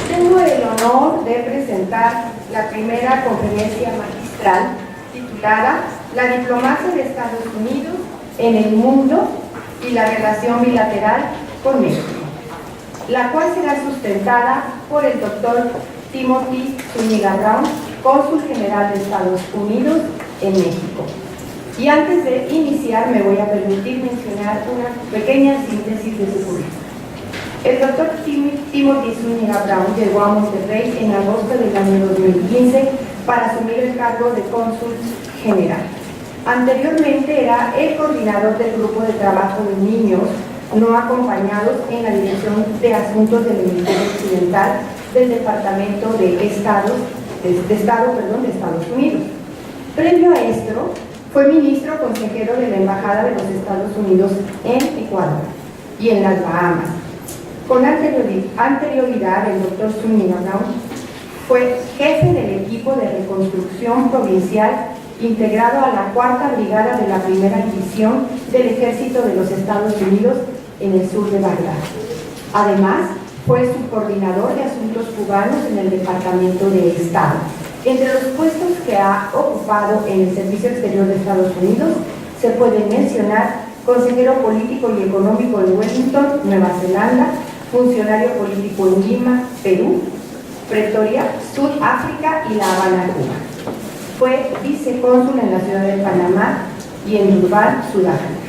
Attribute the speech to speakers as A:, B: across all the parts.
A: Tengo el honor de presentar la primera conferencia magistral titulada La diplomacia de Estados Unidos en el mundo y la relación bilateral con México, la cual será sustentada por el doctor Timothy Zúñiga Brown, cónsul general de Estados Unidos en México. Y antes de iniciar me voy a permitir mencionar una pequeña síntesis de su currículum. El doctor Timothy Zúñiga Brown llegó a Monterrey en agosto del año 2015 para asumir el cargo de cónsul general. Anteriormente era el coordinador del grupo de trabajo de niños no acompañados en la Dirección de Asuntos del Hemisferio Occidental del Departamento de Estado de Estados Unidos. Previo a esto, fue ministro consejero de la Embajada de los Estados Unidos en Ecuador y en las Bahamas. Con anterioridad, el doctor Zúñiga Brown fue jefe del equipo de reconstrucción provincial integrado a la 4ª Brigada de la Primera División del Ejército de los Estados Unidos en el sur de Bagdad. Además, fue subcoordinador de asuntos cubanos en el Departamento de Estado. Entre los puestos que ha ocupado en el Servicio Exterior de Estados Unidos se pueden mencionar consejero político y económico en Wellington, Nueva Zelanda, funcionario político en Lima, Perú, Pretoria, Sudáfrica y La Habana, Cuba. Fue vicecónsul en la ciudad de Panamá y en Durban, Sudáfrica.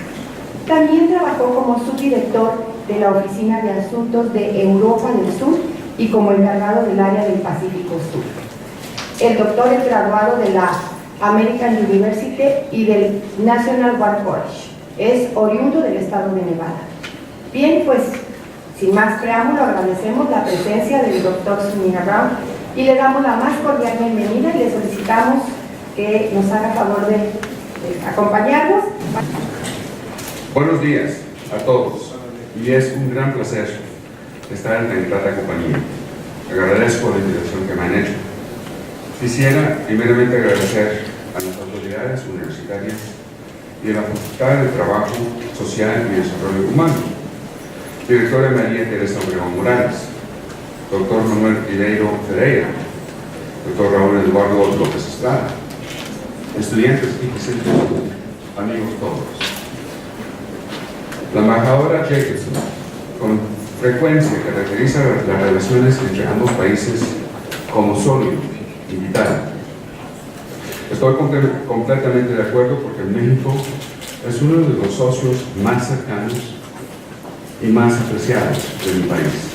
A: También trabajó como subdirector de la Oficina de Asuntos de Europa del Sur y como encargado del área del Pacífico Sur. El doctor es graduado de la American University y del National War College. Es oriundo del estado de Nevada. Bien, pues, sin más preámbulo, agradecemos la presencia del doctor Zúñiga Brown y le damos la más cordial bienvenida y le solicitamos que nos haga favor de acompañarnos.
B: Buenos días a todos y es un gran placer estar en tan grata compañía. Agradezco la invitación que me han hecho. Quisiera primeramente agradecer a las autoridades universitarias y a la Facultad de Trabajo Social y Desarrollo Humano, directora María Teresa Obregón Morales, doctor Manuel Ribeiro Ferreira, doctor Raúl Eduardo López Estrada, estudiantes y presentes, amigos todos. La embajadora Jacobson con frecuencia caracteriza las relaciones entre ambos países como sólido y vital. Estoy completamente de acuerdo porque México es uno de los socios más cercanos y más apreciados de mi país.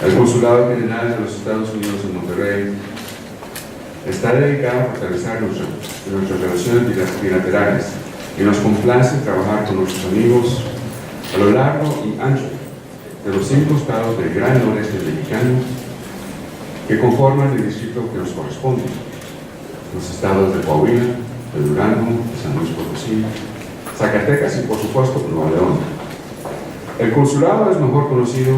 B: El Consulado General de los Estados Unidos en Monterrey está dedicado a fortalecer nuestras relaciones bilaterales y nos complace trabajar con nuestros amigos a lo largo y ancho de los 5 estados del gran noreste mexicano que conforman el distrito que nos corresponde, los estados de Coahuila, de Durango, de San Luis Potosí, Zacatecas y por supuesto Nuevo León. El consulado es mejor conocido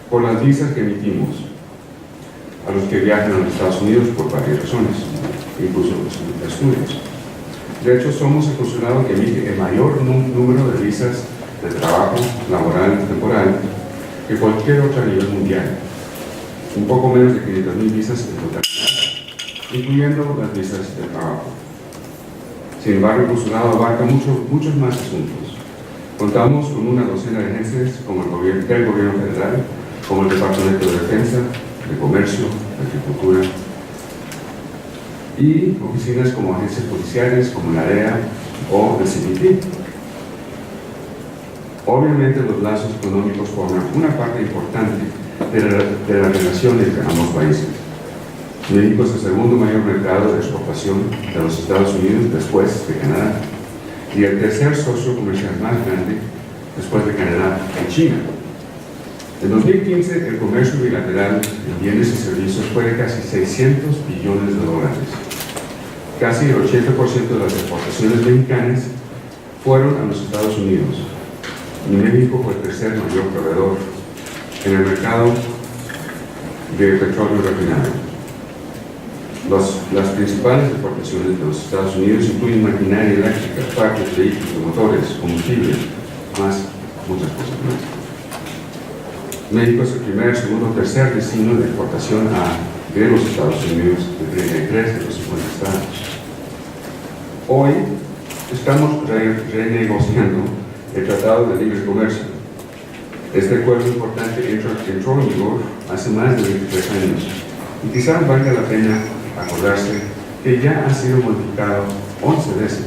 B: por las visas que emitimos a los que viajan a los Estados Unidos por varias razones, incluso los estudios. De hecho, somos el consulado que emite el mayor número de visas de trabajo laboral temporal que cualquier otro a nivel mundial. Un poco menos de 500,000 visas en totalidad, incluyendo las visas de trabajo. Sin embargo, el consulado abarca muchos más asuntos. Contamos con una docena de agencias como del gobierno federal, como el Departamento de Defensa, de Comercio, de Agricultura, y oficinas como agencias policiales, como la DEA o el CBP. Obviamente los lazos económicos forman una parte importante de la relación entre ambos países. México es el segundo mayor mercado de exportación de los Estados Unidos después de Canadá y el tercer socio comercial más grande después de Canadá y China. En 2015 el comercio bilateral en bienes y servicios fue de casi $600 billones. Casi el 80% de las exportaciones mexicanas fueron a los Estados Unidos y México fue el tercer mayor proveedor en el mercado de petróleo refinado. Las principales exportaciones de los Estados Unidos incluyen maquinaria eléctrica, partes, vehículos, motores, combustible, más muchas cosas más. México es el primer, segundo, tercer destino de exportación de los Estados Unidos, de 33 de los 50 estados. Hoy estamos renegociando el Tratado de Libre Comercio. Este acuerdo importante entró en vigor hace más de 23 años y quizás valga la pena acordarse que ya ha sido modificado 11 veces.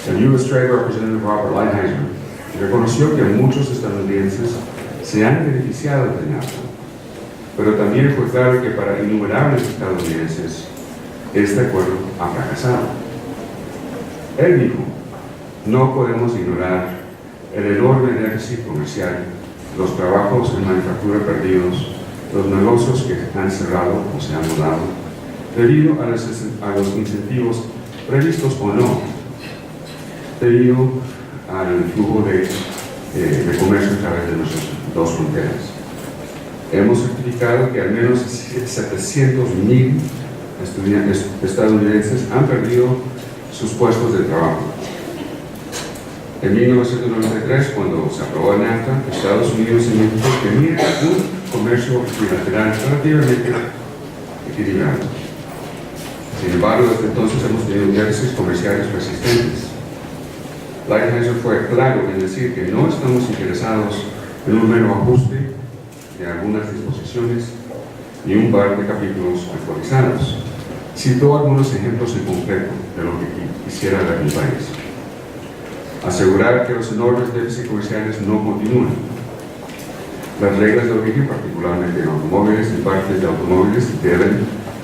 B: El U.S. Trade Representative Robert Lighthizer reconoció que muchos estadounidenses se han beneficiado de NAFTA, pero también fue claro que para innumerables estadounidenses este acuerdo ha fracasado. Él dijo: no podemos ignorar el enorme déficit comercial, los trabajos en manufactura perdidos, los negocios que han cerrado o se han mudado, debido a los incentivos previstos o no, debido al flujo de comercio a través de nuestras dos fronteras. Hemos certificado que al menos 700,000 estadounidenses han perdido sus puestos de trabajo. En 1993, cuando se aprobó el NAFTA, Estados Unidos y México tenían un comercio bilateral relativamente equilibrado. Sin embargo, desde entonces hemos tenido déficits comerciales persistentes. Lighthizer fue claro en decir que no estamos interesados en un mero ajuste de algunas disposiciones ni un par de capítulos actualizados. Citó algunos ejemplos en concreto de lo que quisiera ver mi país. Asegurar que los enormes déficits comerciales no continúen. Las reglas de origen, particularmente en automóviles y partes de automóviles, deben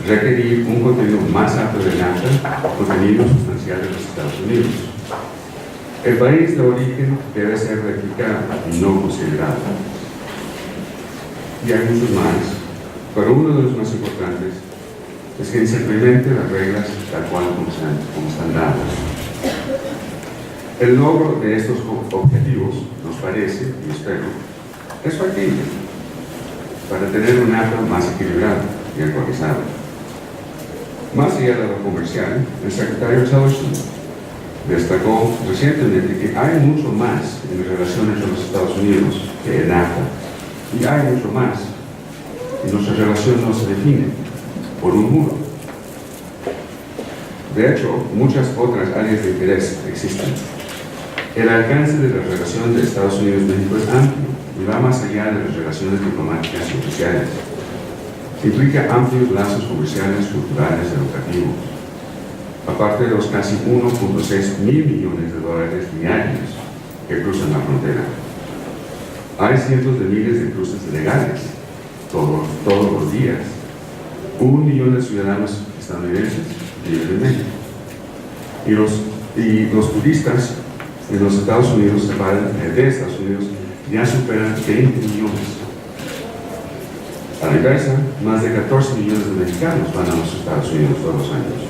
B: requerir un contenido más alto de NAFTA, contenido sustancial de los Estados Unidos. El país de origen debe ser replicado y no considerado. Y hay muchos más, pero uno de los más importantes es que se implementen las reglas tal cual como están dadas. El logro de estos objetivos, nos parece, y espero, es factible para tener un NAFTA más equilibrado y actualizado. Más allá de lo comercial, el secretario Tillerson destacó recientemente que hay mucho más en la relación entre los Estados Unidos que el NAFTA, y hay mucho más, y nuestra relación no se define por un muro. De hecho, muchas otras áreas de interés existen. El alcance de la relación de Estados Unidos-México es amplio y va más allá de las relaciones diplomáticas y oficiales. Implica amplios lazos comerciales, culturales, educativos. Aparte de los casi 1.6 mil millones de dólares diarios que cruzan la frontera. Hay cientos de miles de cruces legales todos los días. 1 millón de ciudadanos estadounidenses viven en México. Y los turistas en los Estados Unidos, de Estados Unidos, ya superan 20 millones. A la inversa, más de 14 millones de mexicanos van a los Estados Unidos todos los años.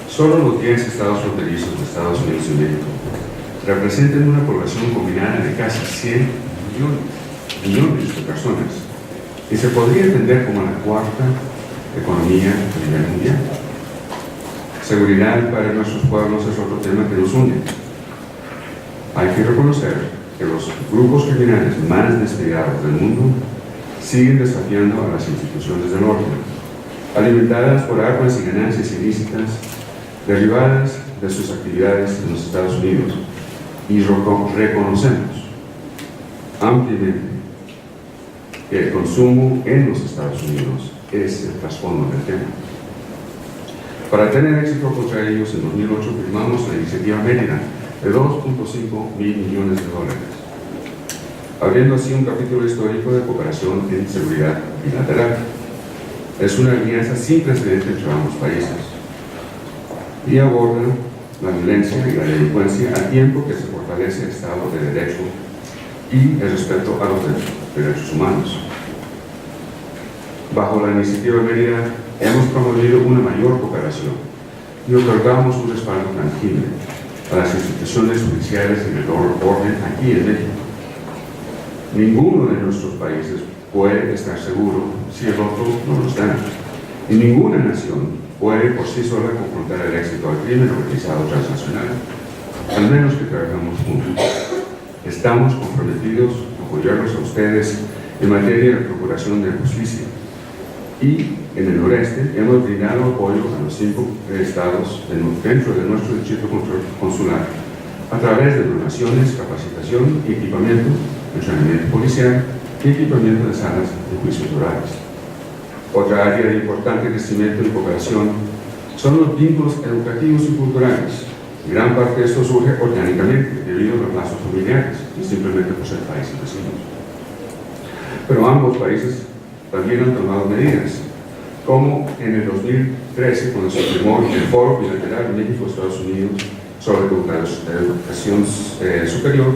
B: Solo los 10 estados fronterizos de Estados Unidos y México representan una población combinada de casi 100 millones de personas y se podría entender como la cuarta economía a nivel mundial. Seguridad para nuestros pueblos es otro tema que nos une. Hay que reconocer que los grupos criminales más despiadados del mundo siguen desafiando a las instituciones del orden, alimentadas por armas y ganancias ilícitas derivadas de sus actividades en los Estados Unidos, y reconocemos ampliamente que el consumo en los Estados Unidos es el trasfondo del tema. Para tener éxito contra ellos, en 2008 firmamos la iniciativa Mérida de 2.5 mil millones de dólares, abriendo así un capítulo histórico de cooperación en seguridad bilateral. Es una alianza sin precedentes entre ambos países y aborda la violencia y la delincuencia al tiempo que se fortalece el Estado de Derecho y el respeto a los derechos humanos. Bajo la iniciativa Mérida hemos promovido una mayor cooperación y otorgamos un respaldo tangible a las instituciones judiciales y del orden aquí en México. Ninguno de nuestros países puede estar seguro si el otro no lo está, y ninguna nación puede por sí sola confrontar el éxito al crimen organizado transnacional, al menos que trabajemos juntos. Estamos comprometidos a apoyarlos a ustedes en materia de procuración de justicia. Y en el noreste hemos brindado apoyo a los 5 estados dentro de nuestro distrito consular a través de donaciones, capacitación y equipamiento, entrenamiento policial y equipamiento de salas de juicios orales. Otra área de importante crecimiento y cooperación son los vínculos educativos y culturales. Gran parte de esto surge orgánicamente debido a los lazos familiares y simplemente por ser países vecinos. Pero ambos países también han tomado medidas, como en el 2013 cuando se firmó el Foro Bilateral México-Estados Unidos sobre educación superior,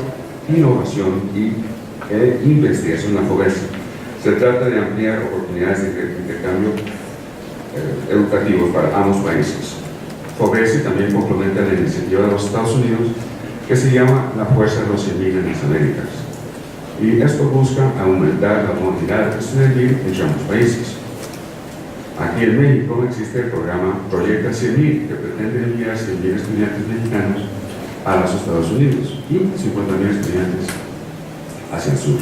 B: innovación e investigación, la FOBESI. Se trata de ampliar oportunidades de intercambio educativo para ambos países. FOBESI también complementa la iniciativa de los Estados Unidos que se llama la Fuerza de los 100.000 en las Américas. Y esto busca aumentar la movilidad estudiantil entre ambos países. Aquí en México existe el programa Proyecta 100.000, que pretende enviar 100.000 estudiantes mexicanos a los Estados Unidos y 50.000 estudiantes hacia el sur.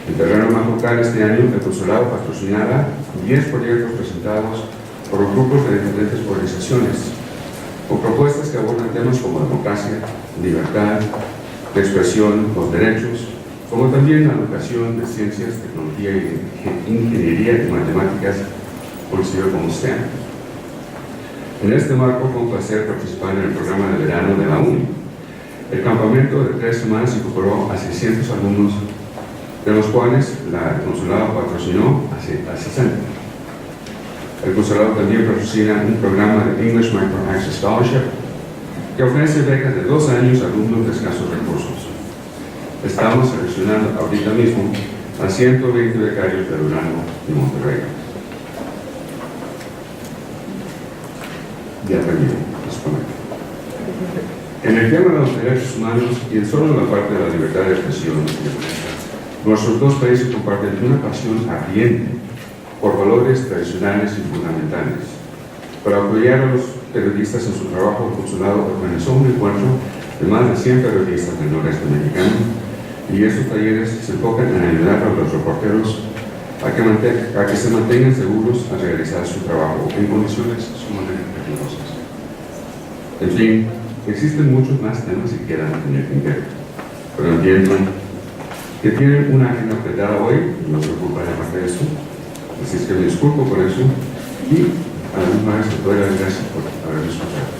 B: En terreno más local, este año el consulado patrocinará 10 proyectos presentados por grupos de diferentes organizaciones, con propuestas que abordan temas como democracia, libertad, de expresión, los derechos, como también la educación de ciencias, tecnología, ingeniería y matemáticas, conocido como STEM. En este marco fue un placer participar en el programa de verano de la UNI. El campamento de 3 semanas incorporó a 600 alumnos, de los cuales el consulado patrocinó a 60. El consulado también patrocina un programa de English Micro Access Scholarship que ofrece becas de 2 años a alumnos de escasos recursos. Estamos seleccionando ahorita mismo a 120 becarios de Durango y Monterrey. Ya termino, les prometo. En el tema de los derechos humanos y en solo la parte de la libertad de expresión y de prensa, nuestros dos países comparten una pasión ardiente por valores tradicionales y fundamentales. Para apoyar a los periodistas en su trabajo, el consulado organizó un encuentro de más de 100 periodistas del noreste mexicano, y estos talleres se enfocan en ayudar a los reporteros a que se mantengan seguros al realizar su trabajo en condiciones sumamente peligrosas. En fin, existen muchos más temas que quedan en el tintero, pero entiendo que tienen una agenda apretada hoy, y no se preocuparé más de eso, así es que me disculpo por eso, y a la misma vez te doy las gracias por haberme escuchado.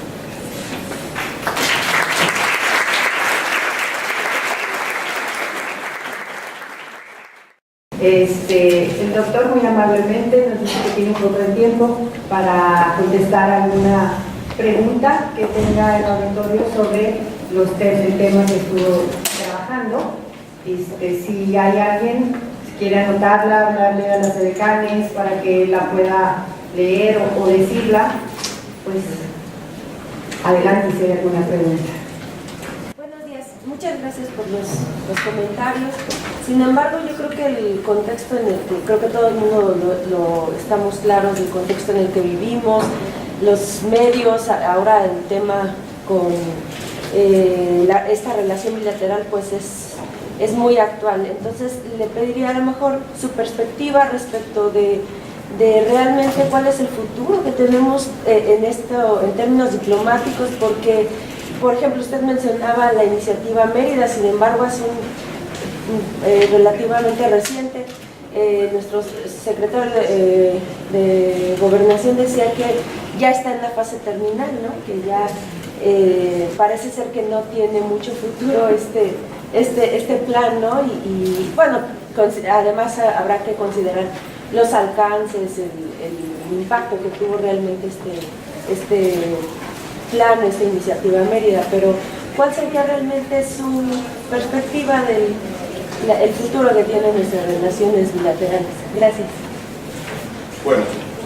A: El doctor muy amablemente nos dice que tiene un poco de tiempo para contestar alguna pregunta que tenga el auditorio sobre el tema que estuvo trabajando. Si hay alguien que quiere anotarla, hablarle a las edecanes para que la pueda leer o decirla, pues adelante si hay alguna pregunta.
C: Buenos días, muchas gracias por los comentarios. Sin embargo, yo creo que el contexto en el que, creo que todo el mundo estamos claros del contexto en el que vivimos, los medios, ahora el tema con esta relación bilateral pues es muy actual. Entonces le pediría a lo mejor su perspectiva respecto de realmente cuál es el futuro que tenemos en términos diplomáticos, porque, por ejemplo, usted mencionaba la iniciativa Mérida, sin embargo, es relativamente reciente. Nuestro secretario de Gobernación decía que ya está en la fase terminal, ¿no? Que ya parece ser que no tiene mucho futuro este plan, ¿no? Y bueno, además habrá que considerar los alcances, el impacto que tuvo realmente este plan, esta iniciativa Mérida, pero ¿cuál sería realmente su perspectiva del el futuro que tienen nuestras relaciones bilaterales? Gracias.
D: Bueno,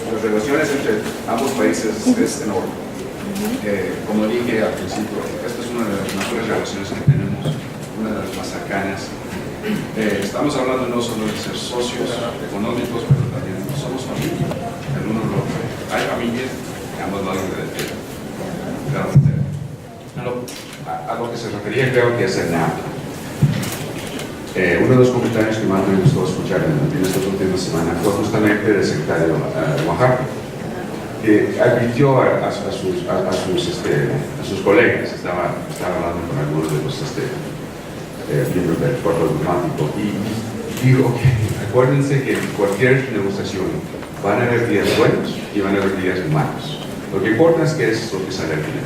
D: las relaciones entre ambos países es enorme. Como dije al principio, esta es una de las mejores relaciones que tenemos, una de las más cercanas. Estamos hablando no solo de ser socios económicos, pero también somos familia, el uno al otro. Hay familias de ambos lados de la frontera. A lo que se refería creo que es el NAP.
B: Uno de los comentarios que más me gustó escuchar en estas últimas semanas fue justamente del secretario Oaxaca, que advirtió a sus colegas, estaba hablando con algunos de los miembros del cuerpo diplomático, y digo que acuérdense que en cualquier negociación van a haber días buenos y van a haber días malos. Lo que importa es que es lo que sale al final.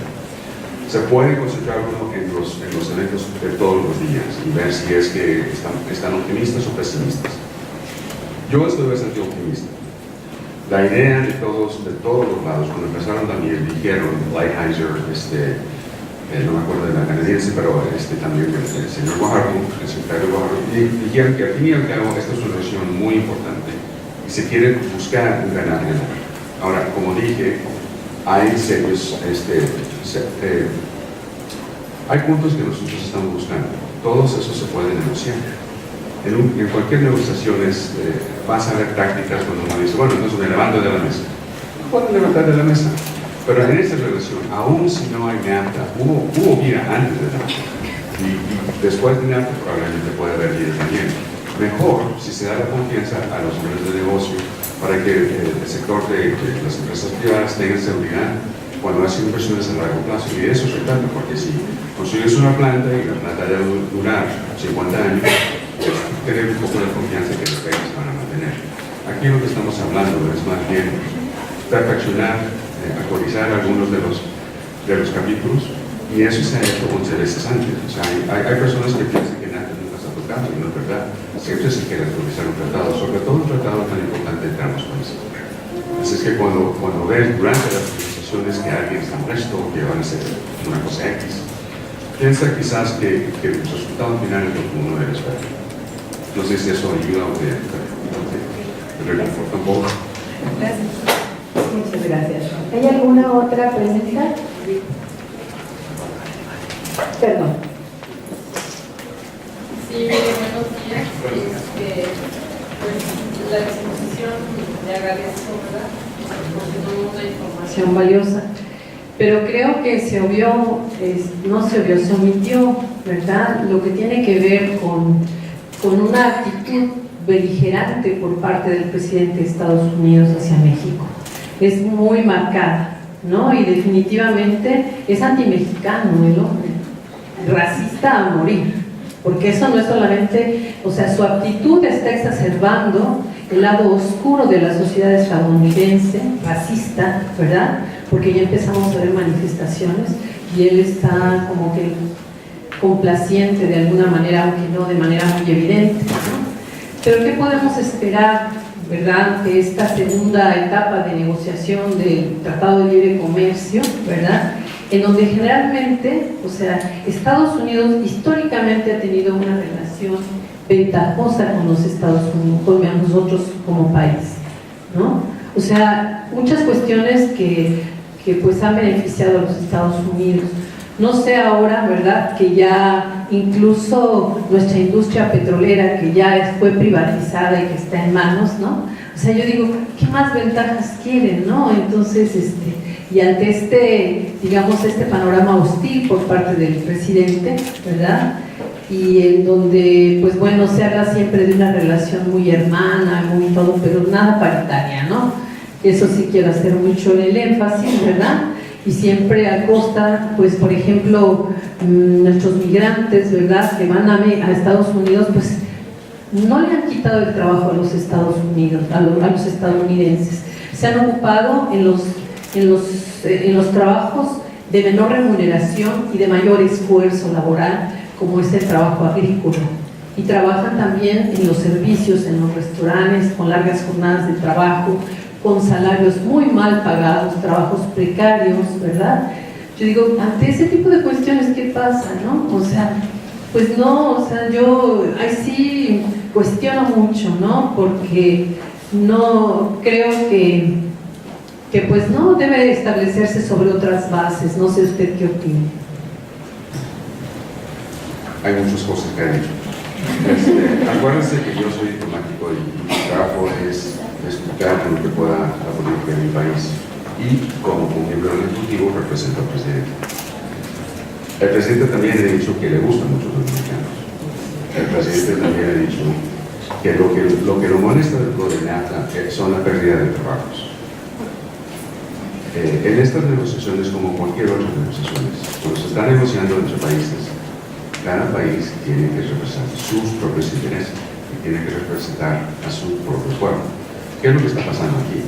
B: Se puede concentrar uno en los eventos de todos los días y ver si es que están optimistas o pesimistas. Yo estoy bastante optimista. La idea de todos los lados, cuando empezaron también, dijeron, Lighthizer, no me acuerdo de la canadiense, pero también el señor Guajardo, el secretario Guajardo, dijeron que al fin y al cabo esta es una región muy importante y se quiere buscar un ganar-ganar. Ahora, como dije, hay serios, hay puntos que nosotros estamos buscando. Todos esos se pueden negociar. En cualquier negociación vas a ver tácticas cuando uno dice, bueno, entonces me levanto de la mesa. No pueden levantar de la mesa. Pero en esta relación, aún si no hay NAFTA, hubo vida antes de NAFTA. Y después de NAFTA probablemente puede haber vida también. Mejor si se da la confianza a los hombres de negocio para que el sector de las empresas privadas tenga seguridad cuando hacen inversiones a largo plazo. Y eso es importante, porque si construyes una planta y la planta debe durar 50 años, tener un poco de confianza que los países van a mantener. Aquí lo que estamos hablando es más bien perfeccionar, actualizar algunos de los capítulos, y eso se ha hecho 11 veces antes. O sea, hay personas que piensan que nada nunca está tocando, y no es verdad. Siempre se quiere actualizar un tratado, sobre todo un tratado tan importante en tramos con eso. Así es que cuando ves durante las conversaciones que alguien está molesto, que van a hacer una cosa X, piensa quizás que el resultado final es lo que uno debe esperar. No sé si eso ayuda o te reconforta un poco.
A: Gracias. Muchas gracias. ¿Hay alguna otra pregunta? Perdón.
E: Sí, buenos días. Pues la exposición le agradezco, ¿verdad? Porque no una información valiosa. Pero creo que se omitió, ¿verdad? Lo que tiene que ver con una actitud beligerante por parte del presidente de Estados Unidos hacia México. Es muy marcada, ¿no? Y definitivamente es antimexicano el hombre, racista a morir, porque eso no es solamente, o sea, su actitud está exacerbando el lado oscuro de la sociedad estadounidense, racista, ¿verdad? Porque ya empezamos a ver manifestaciones y él está como que complaciente de alguna manera, aunque no de manera muy evidente, ¿no? Pero ¿qué podemos esperar, verdad, de esta segunda etapa de negociación del Tratado de Libre Comercio, verdad? En donde generalmente, o sea, Estados Unidos históricamente ha tenido una relación ventajosa con los Estados Unidos, con nosotros como país, ¿no? O sea, muchas cuestiones que pues han beneficiado a los Estados Unidos. No sé ahora, ¿verdad?, que ya incluso nuestra industria petrolera, que ya fue privatizada y que está en manos, ¿no? O sea, yo digo, ¿qué más ventajas quieren, no? Entonces, y ante digamos, este panorama hostil por parte del presidente, ¿verdad?, y en donde, pues bueno, se habla siempre de una relación muy hermana, muy todo, pero nada paritaria, ¿no? Eso sí quiero hacer mucho el énfasis, ¿verdad? Y siempre a costa, pues por ejemplo, nuestros migrantes, ¿verdad?, que van a Estados Unidos, pues no le han quitado el trabajo a los Estados Unidos, a los estadounidenses. Se han ocupado en los trabajos de menor remuneración y de mayor esfuerzo laboral, como es el trabajo agrícola. Y trabajan también en los servicios, en los restaurantes, con largas jornadas de trabajo, con salarios muy mal pagados, trabajos precarios, ¿verdad? Yo digo, ante ese tipo de cuestiones, ¿qué pasa, no? O sea, pues no, o sea, yo ahí sí cuestiono mucho, ¿no? Porque no creo que pues no debe establecerse sobre otras bases. No sé usted qué opina.
B: Hay muchas cosas que han dicho. Acuérdense que yo soy diplomático y mi trabajo es explicar lo que pueda la política de mi país, y como miembro del Ejecutivo represento al presidente. El presidente también ha dicho que le gustan mucho los mexicanos, el presidente también ha dicho que lo que lo molesta del NAFTA son la pérdida de trabajos. En estas negociaciones, como cualquier otra negociaciones, cuando se está negociando entre países, cada país tiene que representar sus propios intereses y tiene que representar a su propio pueblo. ¿Qué es lo que está pasando aquí?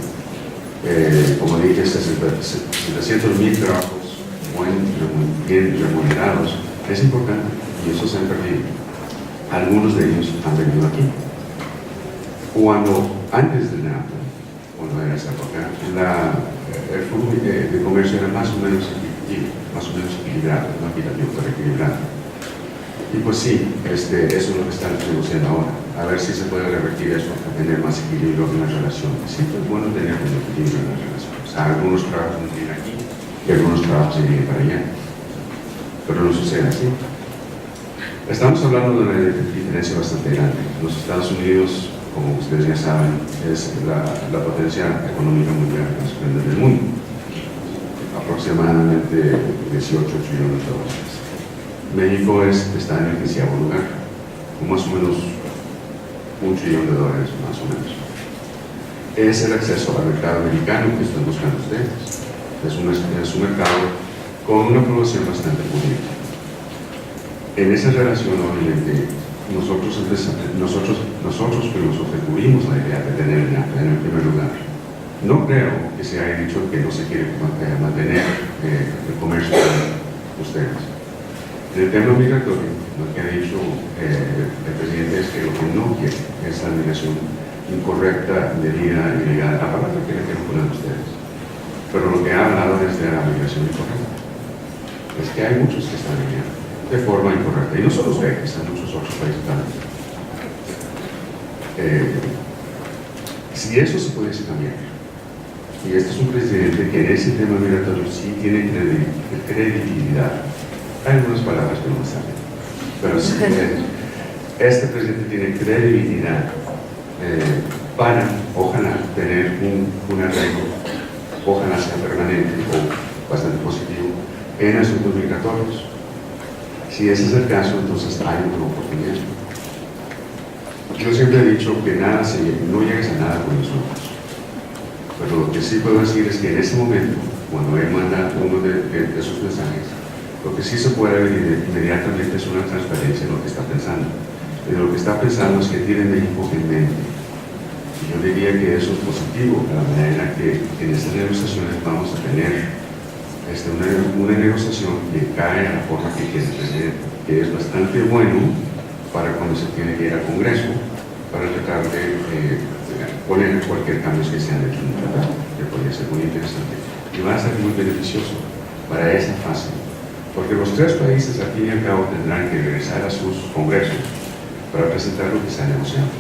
B: Como dije, 700,000 trabajos bien remunerados es importante y eso se han perdido. Algunos de ellos han venido aquí. Antes del NAFTA, cuando era esa época, el flujo de comercio era más o menos equilibrado, no equitativo, pero equilibrado. Y pues sí, eso es lo que están negociando ahora. A ver si se puede revertir eso para tener más equilibrio en las relaciones. Siempre es bueno tener un equilibrio en las relaciones. O sea, algunos trabajos no vienen aquí y algunos trabajos se vienen para allá. Pero no sucede así. Estamos hablando de una diferencia bastante grande. Los Estados Unidos, como ustedes ya saben, es la potencia económica mundial más grande del mundo. Aproximadamente 18 trillones de dólares. México está en el 10º lugar, con más o menos $1 trillón, más o menos. Es el acceso al mercado americano que están buscando ustedes. Es un mercado con una población bastante bonita. En esa relación, obviamente, nosotros tuvimos la idea de tener el NAFTA en el primer lugar. No creo que se haya dicho que no se quiere mantener el comercio con ustedes. En el tema migratorio, lo que ha dicho el presidente es que lo que no quiere es la migración incorrecta, medida ilegal, la palabra que le quiero poner a ustedes. Pero lo que ha hablado es de la migración incorrecta. Es que hay muchos que están viniendo de forma incorrecta, y no solo ustedes, en muchos otros países también. Si eso se pudiese cambiar, y este es un presidente que en ese tema migratorio sí tiene credibilidad. Hay algunas palabras que no me salen, pero sí, este presidente tiene credibilidad para, ojalá, tener un arreglo, ojalá sea permanente o bastante positivo, en asuntos migratorios. Si ese es el caso, entonces hay una oportunidad. Yo siempre he dicho que no llegues a nada con nosotros, pero lo que sí puedo decir es que en ese momento, cuando él manda uno de esos mensajes, lo que sí se puede ver inmediatamente es una transparencia en lo que está pensando. Y lo que está pensando es que tiene México en mente. Y yo diría que eso es positivo, de la manera que en estas negociaciones vamos a tener una negociación que cae a la forma que quiere el presidente, que es bastante bueno para cuando se tiene que ir al Congreso para tratar de poner cualquier cambio que se han hecho en el tratado, que podría ser muy interesante. Y va a ser muy beneficioso para esa fase. Porque los tres países, al fin y al cabo, tendrán que regresar a sus congresos para presentar lo que se ha negociado.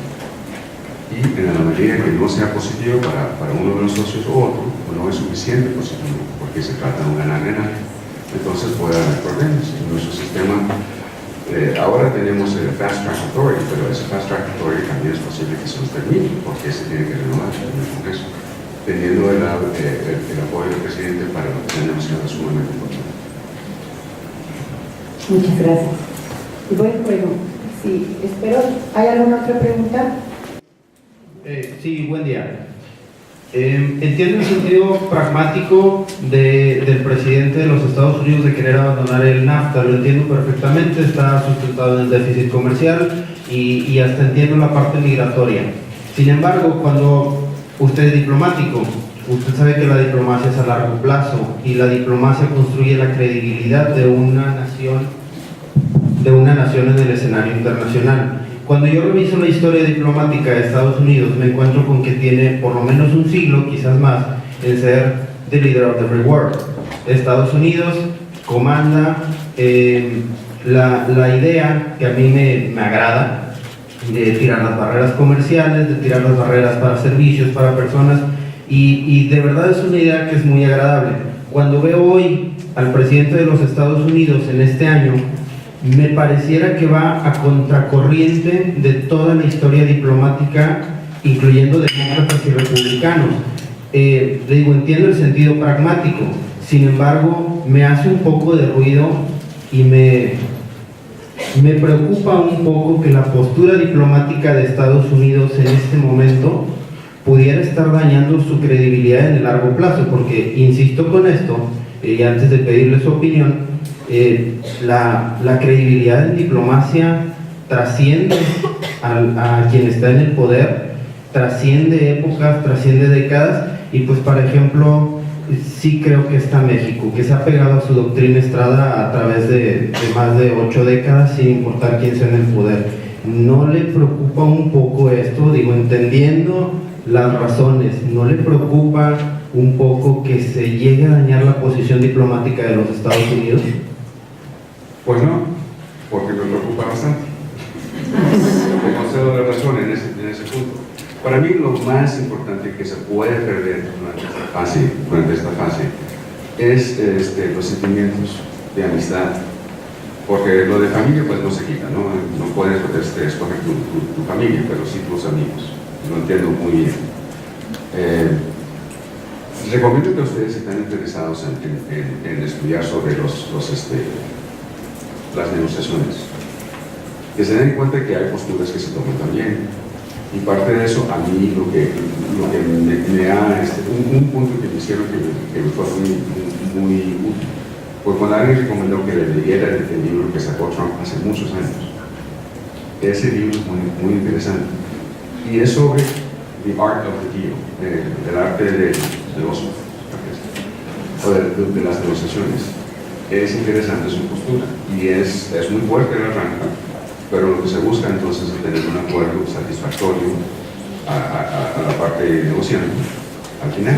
B: Y en la medida que no sea positivo para uno de los socios o otro, o no es suficiente positivo, porque se trata de un ganar-ganar, entonces puede haber problemas. En nuestro sistema, ahora tenemos el Fast Track Authority, pero ese Fast Track Authority también es posible que se nos termine, porque se tiene que renovar en el Congreso, teniendo el apoyo del presidente para lo que se ha negociado sumamente importante.
A: Muchas gracias. Y bueno, sí, espero. ¿Hay alguna otra pregunta?
F: Sí, buen día. Entiendo el sentido pragmático del presidente de los Estados Unidos de querer abandonar el NAFTA, lo entiendo perfectamente, está sustentado en el déficit comercial y hasta entiendo la parte migratoria. Sin embargo, cuando usted es diplomático, usted sabe que la diplomacia es a largo plazo y la diplomacia construye la credibilidad de una nación en el escenario internacional. Cuando yo reviso la historia diplomática de Estados Unidos, me encuentro con que tiene por lo menos un siglo, quizás más, en ser the leader of the free world. Estados Unidos comanda la idea que a mí me agrada de tirar las barreras comerciales, de tirar las barreras para servicios, para personas, y de verdad es una idea que es muy agradable. Cuando veo hoy al presidente de los Estados Unidos en este año, me pareciera que va a contracorriente de toda la historia diplomática, incluyendo demócratas y republicanos. Le digo, entiendo el sentido pragmático, sin embargo, me hace un poco de ruido y me me preocupa un poco que la postura diplomática de Estados Unidos en este momento pudiera estar dañando su credibilidad en el largo plazo, porque insisto con esto, y antes de pedirle su opinión, la credibilidad en diplomacia trasciende a quien está en el poder, trasciende épocas, trasciende décadas, y pues por ejemplo, sí creo que está México, que se ha pegado a su doctrina Estrada a través de más de 8 décadas, sin importar quién sea en el poder. ¿No le preocupa un poco esto? Digo, entendiendo las razones, ¿no le preocupa un poco que se llegue a dañar la posición diplomática de los Estados Unidos?
B: Pues no, porque me preocupa bastante. Te concedo la razón en ese punto. Para mí lo más importante que se puede perder durante esta fase es los sentimientos de amistad, porque lo de familia pues no se quita, no puedes escoger tu familia, pero sí tus amigos, lo entiendo muy bien. Recomiendo que ustedes estén interesados en estudiar sobre las negociaciones, que se den cuenta que hay posturas que se toman también. Y parte de eso, a mí lo que me da un punto que me hicieron que me fue muy útil, fue cuando alguien recomendó que le leyera el libro que sacó Trump hace muchos años. Ese libro es muy interesante. Y es sobre The Art of the Deal, el arte de las negociaciones. Es interesante su postura y es muy fuerte el arranque, pero lo que se busca entonces es tener un acuerdo satisfactorio a la parte negociante al final.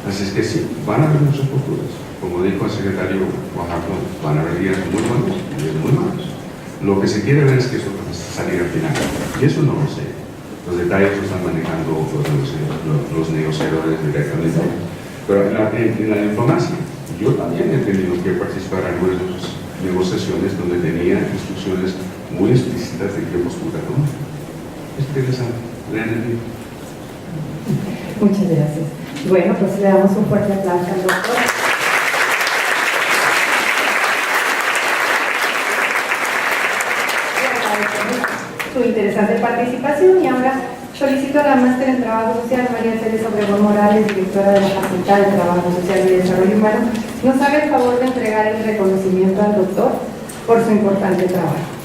B: Así es que sí, van a haber muchas posturas. Como dijo el secretario Oaxaca, van a haber días muy buenos y días muy malos. Lo que se quiere ver es que eso va a salir al final. Y eso no lo sé. Los detalles los están manejando los negociadores directamente. Pero en la diplomacia, yo también he tenido que participar en algunas negociaciones donde tenía instrucciones muy explícitas de qué postura tomar. Es interesante. Lean el libro.
A: Muchas gracias. Bueno, pues le damos un fuerte aplauso al doctor. Su interesante participación y ahora solicito a la máster en Trabajo Social, María Teresa Obregón Morales, directora de la Facultad de Trabajo Social y Desarrollo Humano, nos haga el favor de entregar el reconocimiento al doctor por su importante trabajo.